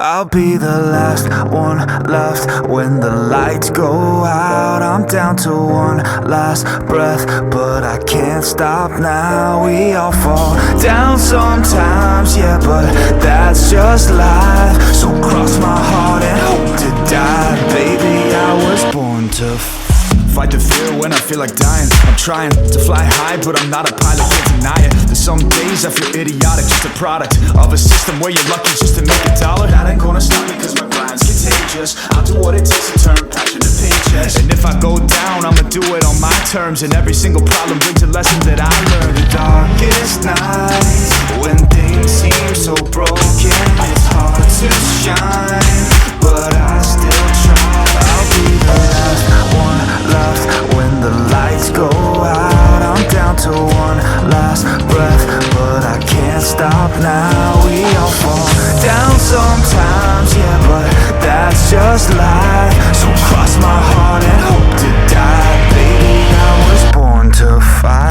I'll be the last one left when the lights go out. I'm down to one last breath, but I can't stop now. We all fall down sometimes, yeah, but that's just life. So cross my heart and hope to die. Baby, I was born to fight the fear when I feel like dying. I'm trying to fly high, but I'm not a pilot, can't deny it. There's some days I feel idiotic, just a product of a system where you're lucky just to make $1. That ain't gonna stop me, cause my grind's contagious. I'll do what it takes to turn passion to paychecks. And if I go down, I'ma do it on my terms. And every single problem brings a lesson that I learned. The darkest nights, when things seem so broken, it's hard to shine, but I still try. I'll be the last one left when the lights go out. I'm down to one last breath, but I can't stop now. We all fall down sometimes, yeah, but that's just life. So cross my heart and hope to die. Baby, I was born to fight.